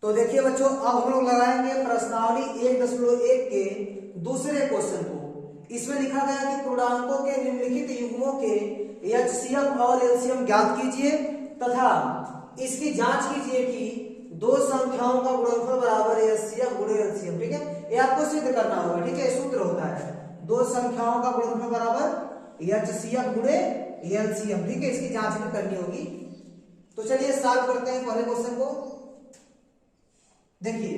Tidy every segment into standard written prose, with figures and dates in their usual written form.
तो देखिए बच्चों, अब हम लोग लगाएंगे प्रश्नावली 1.1 के दूसरे क्वेश्चन को। इसमें लिखा गया कि पूर्णांकों के निम्नलिखित युग्मों के एचसीएफ और एलसीएम ज्ञात कीजिए तथा इसकी जांच कीजिए कि दो संख्याओं का गुणनफल बराबर है एचसीएफ गुणे एलसीएम। ठीक है, ये आपको सिद्ध करना होगा। ठीक है, सूत्र होता है दो संख्याओं का गुणनफल बराबर एचसीएफ गुणे एलसीएम। ठीक है, इसकी जांच भी करनी होगी। तो चलिए सॉल्व करते हैं पहले क्वेश्चन को। देखिए,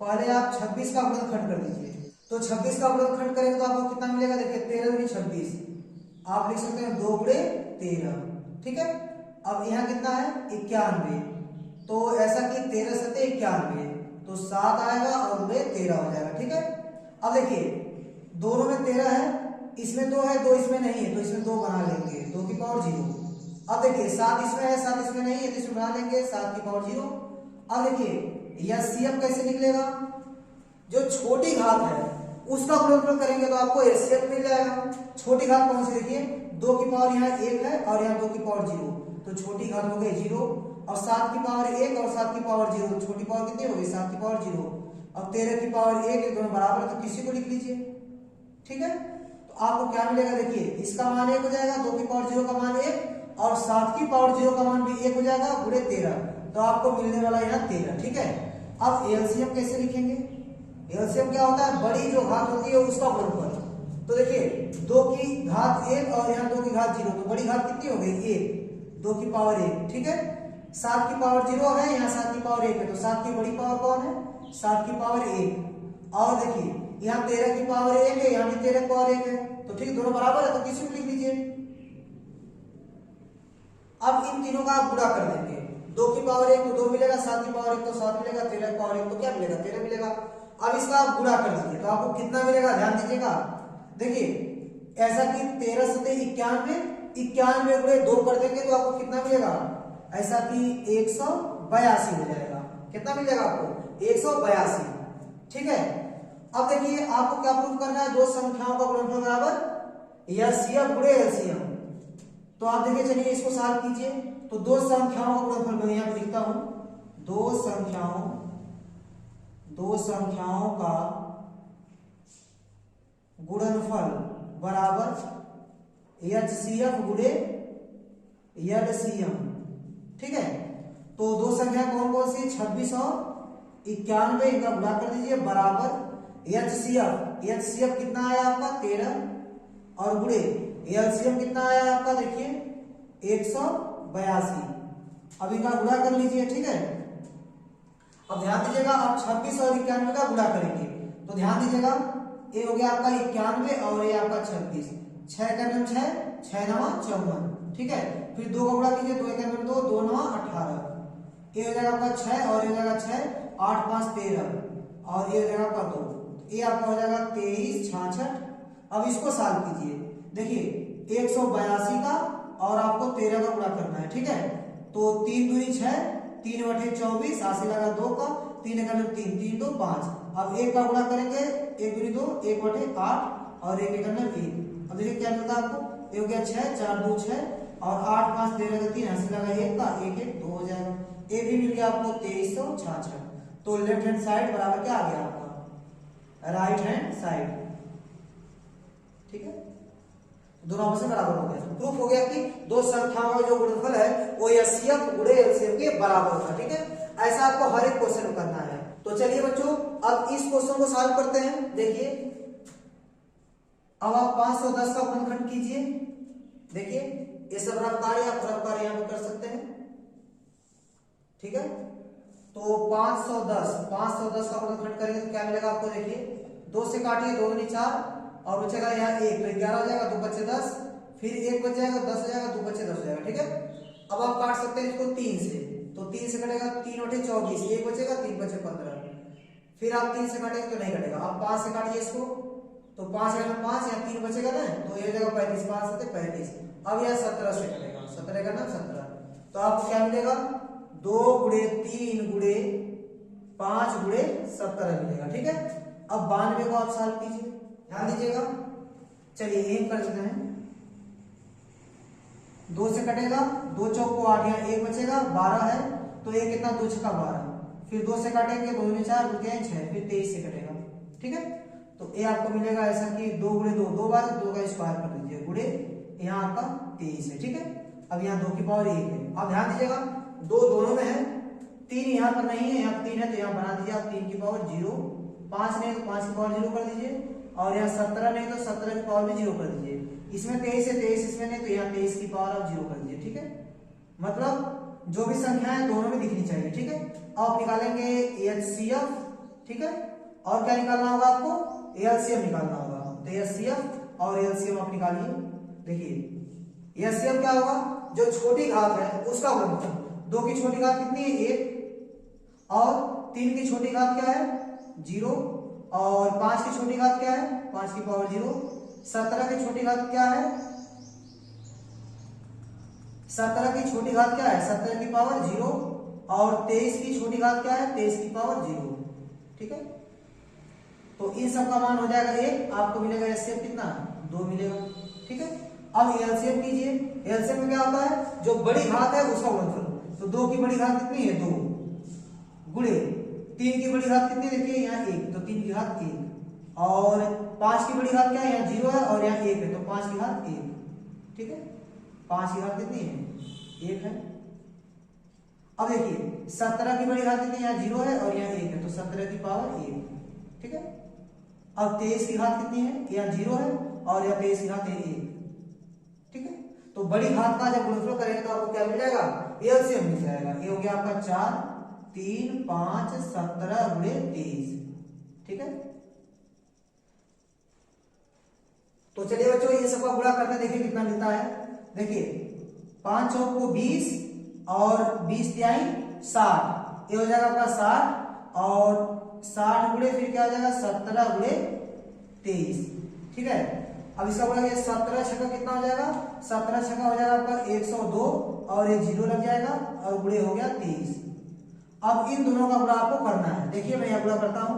पहले आप 26 का गुणनखंड कर दीजिए। तो 26 का गुणनखंड करेंगे तो आपको कितना मिलेगा? देखिए 13 दूनी 26, आप लिख सकते हैं 2 गुणे 13। ठीक है, अब यहाँ कितना है? 91। तो ऐसा कि 13 सते 91, तो 7 आएगा और गुणे 13 हो जाएगा। ठीक है, अब देखिए दोनों में 13 है, इसमें 2 है, 2 इसमें नहीं है, तो इसमें 2 बना लेंगे, 2 की पावर 0। अब देखिए 7 इसमें है, 7 इसमें नहीं है, तो इसमें बना लेंगे 7 की पावर 0। अब देखिए एचसीएफ कैसे निकलेगा? जो छोटी घात है उसका गुणनफल करेंगे तो आपको एचसीएफ मिल जाएगा। छोटी घात कौन सी? देखिए 2 की पावर यहाँ 1 है और यहाँ 2 की पावर 0, तो छोटी घात हो गई 0। और 7 की पावर 1 और 7 की पावर 0, तो छोटी पावर कितनी हो गई? 7 की पावर 0। अब 13 की पावर 1 दोनों बराबर है, तो किसी को लिख लीजिए। ठीक है, तो आपको क्या मिलेगा? देखिए इसका मान 1 हो जाएगा, 2 की पावर 0 का मान 1 और 7 की पावर 0 का मान भी 1 हो जाएगा गुणे 13, तो आपको मिलने वाला यहाँ 13। ठीक है, अब एलसीएम कैसे लिखेंगे? एलसीएम क्या होता है? बड़ी जो घात होती है उसका गुणनफल। तो देखिए 2 की घात 1 और यहाँ 2 की घात 0, तो बड़ी घात कितनी हो गई? 1, 2 की पावर 1। ठीक है, 7 की पावर 0 है, यहाँ 7 की पावर 1 है, तो 7 की बड़ी पावर कौन है? 7 की पावर 1। और देखिए यहाँ 13 की पावर 1 है, यहाँ भी 13 की पावर 1 है, तो ठीक दोनों बराबर है, तो किसी को लिख लीजिए। अब इन तीनों का आप गुणा कर देंगे। 2 की पावर 1 तो 2 मिलेगा, 7 की पावर 1 तो 7 मिलेगा, 13 की पावर 1 तो क्या मिलेगा? 13 मिलेगा। अब इसका आप गुणा कर दीजिए तो आपको कितना मिलेगा? ध्यान दीजिएगा। देखिए ऐसा कि 13 सते 91, 91 गुणे 2 कर देंगे तो आपको कितना मिलेगा? ऐसा कि 182 हो जाएगा। कितना मिलेगा आपको? 182। ठीक है, अब देखिए आपको क्या प्रूव करना है? दो संख्याओं का गुणनफल बराबर एचसीएफ गुणे एलसीएम। तो आप देखिए, चलिए इसको सॉल्व कीजिए। तो दो संख्याओं का गुणनफल मैं यहां पे लिखता हूं, दो संख्याओं का गुणनफल बराबर एचसीएफ गुणे एलसीएम। ठीक है, तो दो संख्या कौन कौन सी? 26 और 91, इनका गुणा कर दीजिए बराबर एचसीएफ। एचसीएफ कितना आया आपका? 13 और गुणे एलसीएम कितना आया आपका? देखिए 182। अब इनका गुणा कर लीजिए। ठीक है, अब ध्यान दीजिएगा, आप 26 और 91 का गुणा करेंगे तो ध्यान दीजिएगा, ये हो गया आपका 91 और ये आपका 26, 6 का 9 6, 6 9 54। ठीक है, फिर 2 का गुणा कीजिए, 2 1 9 2, 2 9 18, ये हो जाएगा आपका 6 और ये हो जाएगा 6, 8 5 13 और ये हो जाएगा आपका 2, ये आपका हो जाएगा 23 66। अब इसको सॉल्व कीजिए। देखिए 182 का और आपको 13 का गुणा करना है। ठीक है, तो 3 दूनी 6, 3 बटे 24, 80 लगा 2 का, 3 का 3, 3 2 5। अब 1 का गुणा करेंगे, 1 दूनी 2, 1 बटे 8 और 1 का 1। अब देखिए क्या मिलता है आपको? ये हो गया 6 4 2 6 और 8 5 13 का 3, 80 लगा 1 का, 1 1 2 हो जाएगा। ये भी मिल गया आपको 2366। तो लेफ्ट हैंड साइड बराबर क्या आ गया आपका? Right hand side. ठीक है, दोनों आपस में बराबर हो गया। प्रूफ हो गया कि दो संख्याओं का जो गुणनफल है वो एचसीएफ गुणे एलसीएम के बराबर होगा। ठीक है, ऐसा आपको हर एक क्वेश्चन में करना है। तो चलिए बच्चों, अब इस क्वेश्चन को सॉल्व करते हैं। देखिए अब आप 510 का गुणनखंड कीजिए। देखिए ये सब रफ्तार या रफ्तार यहां पर कर सकते हैं। ठीक है, तो 510 का गुणनखंड करेंगे तो क्या मिलेगा आपको? देखिए 2 से काटिए, 2 दूनी 4 और बचेगा यहाँ 1, तो 11 हो जाएगा, 2 बचे 10, फिर 1 बच जाएगा, 10 हो जाएगा, 2 बचे 10 हो जाएगा। ठीक है, अब आप काट सकते हैं इसको 3 से, तो 3 से कटेगा 3 बटे 24, 1 बचेगा, 3 बचे 15। फिर आप 3 से काटेंगे तो नहीं कटेगा। आप 5 से काटिए इसको, तो 5 का 5, यहाँ 3 बचेगा ना, तो ये हो जाएगा 35, 5 से 35। अब यह 17 से कटेगा, 17 का ना 17, तो आपको क्या मिलेगा? 2 गुणे 3 गुणे 5 गुणे 17 मिलेगा। ठीक है, अब 92 को आप सॉल्व कीजिए, ध्यान दीजिएगा। चलिए एम कर लेते हैं। 2 से कटेगा, 2 चौक को 8, यहाँ 1 बचेगा, 12 है, तो 1 कितना? 2 छक्का 12, फिर 2 से काटेंगे, 2 दूनी 4, 2 तिहाई 6, फिर 23 से कटेगा। ठीक है, तो ये आपको मिलेगा ऐसा कि 2 गुणे 2 2 बार, 2 का स्क्वायर कर दीजिए, गुणे यहाँ आपका 23 है। ठीक है, अब यहाँ 2 की पावर 1 है। अब ध्यान दीजिएगा 2 दोनों में है, 3 यहाँ पर नहीं है, यहाँ 3 है, तो यहाँ बना दीजिए आप 3 की पावर 0, 5 नहीं तो 5 की पावर 0 कर दीजिए, और यहाँ 17 नहीं तो 17 की पावर भी 0 कर दीजिए। इसमें 23 है, 23 इसमें नहीं, तो यहाँ 23 की पावर आप 0 कर दीजिए। ठीक है, मतलब जो भी संख्या है दोनों में दिखनी चाहिए। ठीक है, अब निकालेंगे एचसीएफ। ठीक है, और क्या निकालना होगा आपको, एलसीएम निकालना होगा। तो एचसीएफ और एलसीएम आप निकालिए। देखिए एचसीएफ क्या होगा, जो छोटी घात है उसका गुणनफल। 2 की छोटी घात कितनी है 1, और 3 की छोटी घात क्या है 0, और 5 की छोटी घात क्या है 5 की पावर 0, 17 की छोटी घात क्या है 17 की छोटी घात क्या है 17 की पावर 0, और 23 की छोटी घात क्या है 23 की पावर 0। ठीक है, तो इन सब का मान हो जाएगा 1, आपको मिलेगा एचसीएफ कितना 2 मिलेगा। ठीक है, अब एलसीएम कीजिए। एलसीएम में क्या होता है, जो बड़ी घात है उसका गुणनफल। तो 2 की बड़ी घात कितनी है 2, गुणे 3 की बड़ी घात कितनी है, देखिए यहाँ 1, तो 3 की घात 1, और 5 की बड़ी घात क्या है, यहाँ 0 है और यहाँ 1 है, तो 5 की घात 1। ठीक है, 5 की घात कितनी है 1 है। अब देखिए 17 की बड़ी घात कितनी है, यहाँ 0 है और यहाँ 1 है, तो 17 की पावर 1। ठीक है, अब 23 की घात कितनी है, यहाँ 0 है और यहाँ 23 की घात है 1। ठीक है, तो बड़ी घात का जब गुणनफल करेंगे तो आपको क्या मिल जाएगा, एलसीएम मिल जाएगा। ये हो गया आपका 4, 3, 5, 17 गुणे 23। ठीक है, तो चलिए बच्चों ये सबका गुणा करके देखिए कितना मिलता है। देखिए 5 चौक को 20 और 20 तिहाई 60, ये हो जाएगा आपका 60, और 60 गुणे फिर क्या हो जाएगा 17 गुणे 23। ठीक है, अब इसका बोला 17 छक्का कितना हो जाएगा, 17 छक्का हो जाएगा आपका 102, और ये 0 लग जाएगा और गुणे हो गया 23। अब इन दोनों का गुणा आपको करना है। देखिए मैं यह गुणा करता हूं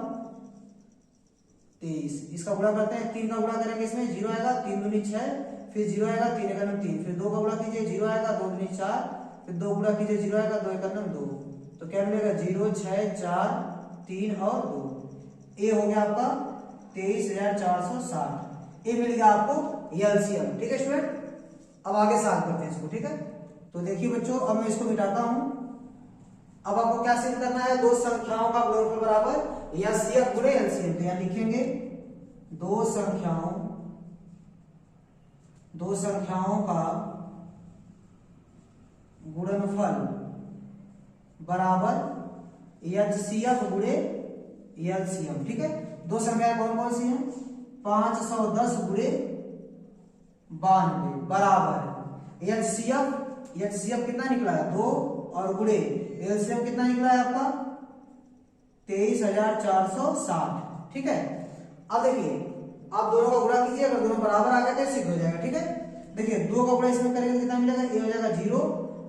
23, इसका गुणा करते हैं, 3 का गुणा करेंगे, इसमें 0 आएगा, 3 दूनी 6, फिर 0 आएगा, 3 एक 3, फिर 2 का गुणा कीजिए 0 आएगा, 2 दूनी 4, फिर 2 गुणा कीजिए 0 आएगा, 2 एक 2, तो क्या मिलेगा 0, 6, 4, 3 और 2, ये हो गया आपका 23,460। ये मिल गया आपको एलसीएम। ठीक है स्टूडेंट, अब आगे सॉल्व करते हैं इसको। ठीक है, तो देखिए बच्चों अब मैं इसको मिटाता हूं। अब आपको क्या सिद्ध करना है, दो संख्याओं का गुणनफल बराबर एचसीएफ गुणे एलसीएम। तो यहां लिखेंगे दो संख्याओं का गुणनफल बराबर एचसीएफ गुणे एलसीएम। ठीक है, दो संख्याएं कौन कौन सी हैं, 510 गुणे 92 बराबर एचसीएफ कितना निकला है 2, और गुणे एलसीएम कितना निकला है आपका 23,460। ठीक है, अब देखिए आप दोनों का गुणा कीजिए, अगर दोनों बराबर आ गए तो सिद्ध हो जाएगा। ठीक है, देखिए 2 का गुणा इसमें करेंगे कितना मिलेगा, ये हो जाएगा 0,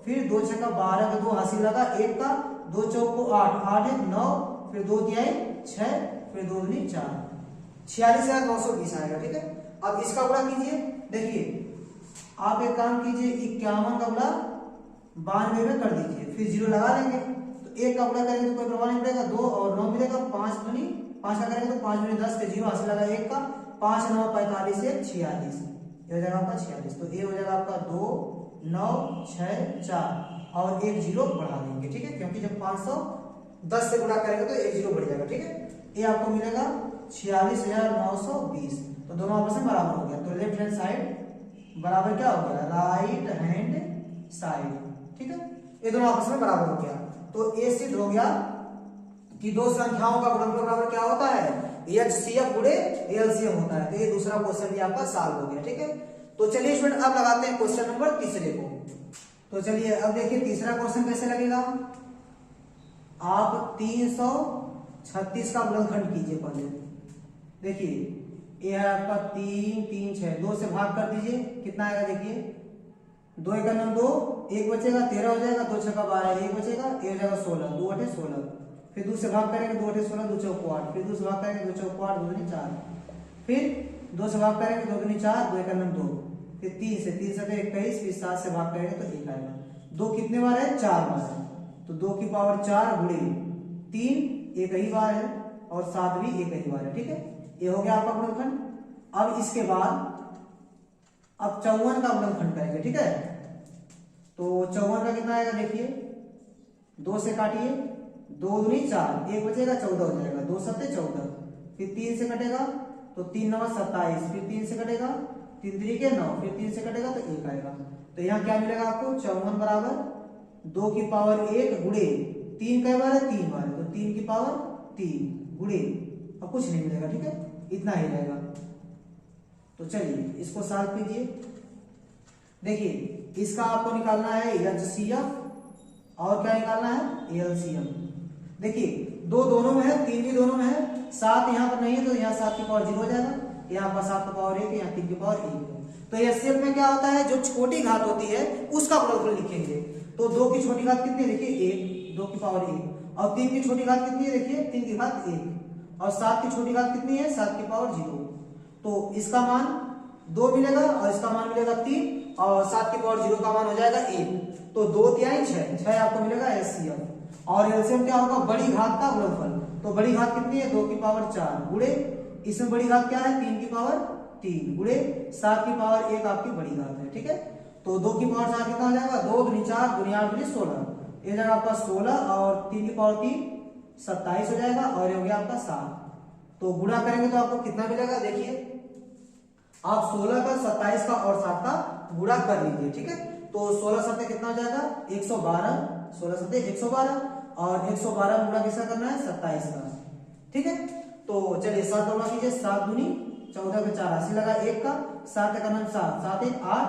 फिर 2 छक्का 12 का 2 हासिल लगा 1 का, 2 चौक को 8, 8 1 9, फिर 2 तिहाई 6, फिर 2 दूनी 4, 46,920 आएगा। ठीक है, अब इसका गुणा कीजिए। देखिए आप एक काम कीजिए, 51 का गुणा 92 में कर दीजिए, फिर 0 लगा देंगे, तो 1 का गुणा करेंगे तो कोई प्रभाव नहीं पड़ेगा, 2 और 9 मिलेगा, 5 दूनी 5 का करेंगे तो 5 दूनी 10, फिर 0 हासिल लगा 1 का, 5 9 45 1 46, ये हो जाएगा आपका 46। तो ये हो जाएगा आपका 2 9 6 4 और 1 0 बढ़ा देंगे। ठीक है, क्योंकि जब 510 से गुणा करेंगे तो 1 0 बढ़ जाएगा। ठीक है, ये आपको मिलेगा 46,920। तो दोनों आपस में बराबर हो गया, तो लेफ्ट हैंड साइड बराबर क्या हो गया, राइट हैंड साइड। ठीक है, ये दोनों आपस में बराबर हो गया। तो ये सिद्ध हो गया कि दो संख्याओं का गुणनफल बराबर क्या होता है, एचसीएफ गुणे एलसीएम होता है। तो ये दूसरा क्वेश्चन भी आपका सॉल्व हो गया। ठीक है, तो चलिए स्टूडेंट अब लगाते हैं क्वेश्चन नंबर तीसरे को। तो चलिए अब देखिए तीसरा क्वेश्चन कैसे लगेगा। आप 336 का गुणनखंड कीजिए पहले। देखिए ये है आपका 3 3 6, 2 से भाग कर दीजिए, कितना आएगा देखिए, 2 एक 2, 1 बचेगा 13 हो जाएगा, 2 छक्का 12, 1 बचेगा, ये हो जाएगा 16, 2 8 16, फिर 2 से भाग करेंगे 2 8 16, 2 चौक 8, फिर 2 से भाग करेंगे 2 चौक 8, 2 दूनी 4, फिर 2 से भाग करेंगे 2 दूनी 4, 2 एक 2, फिर 3 से 21, फिर 7 से भाग करेंगे तो 1 आएगा। 2 कितने बार है, 4 बार है, तो 2 की पावर 4 गुणे 3 एक ही बार है और 7 भी एक ही बार है, ठीक है। ये हो गया आपका गुणनखंड। अब इसके बाद अब 54 का गुणनखंड करेंगे, ठीक है। तो 54 का कितना आएगा देखिए, 2 से काटिए, 2 दूनी 4, एक बचेगा 14 हो जाएगा, 2 सत्ते 14, फिर 3 से कटेगा तो 3 9 27, फिर 3 से कटेगा 3 3 9, फिर 3 से कटेगा तो 1 आएगा। तो यहाँ क्या मिलेगा आपको, 54 बराबर 2 की पावर 1 गुणे 3 कई बार है, 3 बार है, तो 3 की पावर 3 गुणे, अब कुछ नहीं मिलेगा, ठीक है, इतना ही रहेगा। तो चलिए इसको सॉल्व कीजिए। देखिए इसका आपको निकालना है HCF और क्या निकालना है, LCM। देखिए 2 दोनों में है, 3 भी दोनों में है, 7 यहाँ पर नहीं है तो यहाँ 7 की पावर 0 हो जाएगा, यहाँ पर 7 की पावर 1, यहाँ 3 की पावर 1 है। तो HCF में क्या होता है, जो छोटी घात होती है उसका गुणनफल लिखेंगे। तो 2 की छोटी घात कितनी है, देखिए 1, 2 की पावर 1, और 3 की छोटी घात कितनी है, देखिए 3 की घात 1, और 7 की छोटी घात कितनी है, 7 की पावर 0। तो इसका मान 2 मिलेगा और इसका मान मिलेगा 3, और 7 की पावर 0 का मान हो जाएगा 1। तो 2 3 6 आपको मिलेगा HCF। और LCM क्या होगा, बड़ी घात का गुणनफल। तो बड़ी घात कितनी है, 2 की पावर 4 गुणे, इसमें बड़ी घात क्या है, 3 की पावर 3 गुणे 7 की पावर 1 आपकी बड़ी घात है, ठीक है। तो 2 की पावर 4 कितना हो जाएगा, 2 दूनी 4, दूनी 8 दूनी 16, ये जाएगा आपका 16, और 3 की पावर 3 27 हो जाएगा, और ये हो गया आपका 7। तो गुणा करेंगे तो आपको कितना मिलेगा, देखिए आप 16 का 27 का और 7 का गुणा कर लीजिए, ठीक है। तो 16 सत्ते कितना हो जाएगा, 112, 16 सत्ते 112, और 112 में गुणा किसका करना है, 27 का, ठीक है। तो चलिए 7 गुणा कीजिए, 7 दूनी 14 पे 4 80 लगा 1 का, 7 का नाम 7, 7 1 8,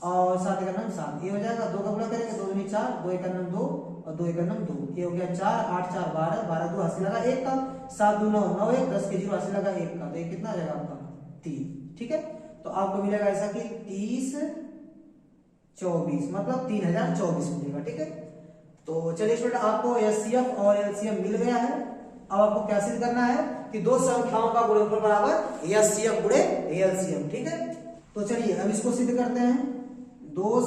और 7 का नाम 7, ये हो जाएगा। 2 का गुणा करेंगे, 2 दूनी 4, 2 का नाम 2, और 2 का नाम 2, ये हो गया 4 8 4 12, 12 2 80 लगा 1 का, 7 2 9 9 1 10 के 0 80 लगा 1 का, तो ये कितना आ जाएगा आपका 3, ठीक है। तो आपको मिलेगा ऐसा कि 30 24, मतलब 3024 मिलेगा, ठीक है। तो चलिए स्टूडेंट, आपको HCF और LCM मिल गया है। अब आपको क्या सिद्ध करना है कि दो संख्याओं का गुणनफल बराबर HCF गुणे LCM, ठीक है। तो चलिए अब इसको सिद्ध करते हैं। दो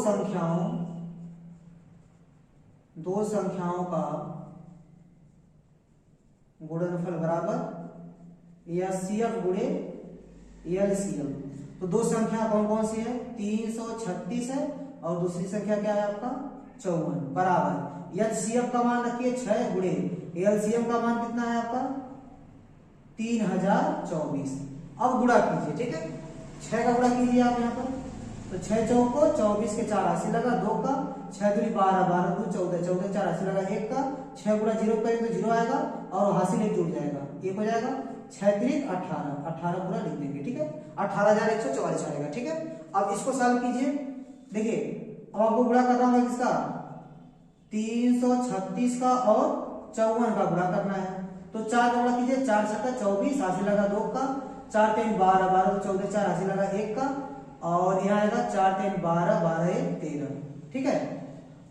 संख्याओं का गुणनफल बराबर HCF गुणे LCM। तो दो संख्या कौन कौन सी है, 336 है, और दूसरी संख्या क्या है आपका 54, बराबर HCF का मान रखिए 6 गुणे LCM का मान कितना है आपका 3024। अब गुणा कीजिए, ठीक है, 6 का गुणा कीजिए आप यहाँ पर। तो 6 चौको 24 के 4 80 लगा 2 का, 6 दूनी 12, 12 2 14, 14 4 80 लगा 1 का, 6 गुणा 0 करेंगे तो 0 आएगा, और हासिल 1 जुड़ जाएगा, 1 हो जाएगा, 6 3 18, 18 पूरा लिख देंगे, ठीक है, 18144 आएगा, ठीक है। अब इसको सॉल्व कीजिए। देखिए अब आपको गुणा करना होगा किसका, 336 का और 54 का गुणा करना है। तो 4 का गुणा कीजिए, 4 7 24, हासिल लगा 2 का, 4 3 12, 12 14 4 हासिल लगा 1 का, और यहाँ आएगा 4 3 12, 12 1 13, ठीक है।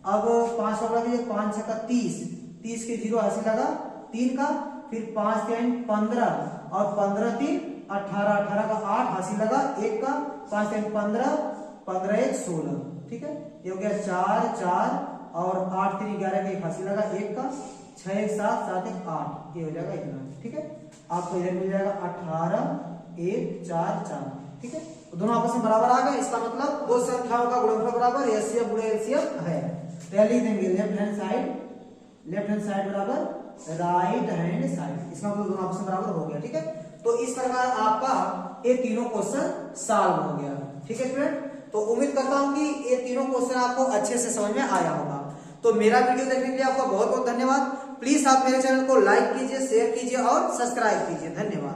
अब 5 का गुणा कीजिए, 5 6 30, 30 के 0 हासिल लगा 3 का, फिर 5 3 15, और 15 3 18, 18 का 8 हासिल लगा 1 का, 5 3 15, 15 1 16, ठीक है। ये हो गया 4 4, और 8 3 11 का 1 हासिल लगा 1 का, 6 1 7 7 1 8, ये हो जाएगा इतना, ठीक है। आपको इधर मिल जाएगा 18 1 4 4, ठीक है। तो दोनों आपस में बराबर आ गए, इसका मतलब दो संख्याओं का गुणनफल बराबर HCF गुणे LCM है। तो लिख देंगे लेफ्ट हैंड साइड बराबर राइट हैंड साइड, इसका मतलब दोनों आपस में बराबर हो गया, ठीक है। तो इस प्रकार आपका ये तीनों क्वेश्चन सॉल्व हो गया, ठीक है स्टूडेंट। तो उम्मीद करता हूं कि ये तीनों क्वेश्चन आपको अच्छे से समझ में आया होगा। तो मेरा वीडियो देखने के लिए आपका बहुत बहुत धन्यवाद। प्लीज आप मेरे चैनल को लाइक कीजिए, शेयर कीजिए और सब्सक्राइब कीजिए। धन्यवाद।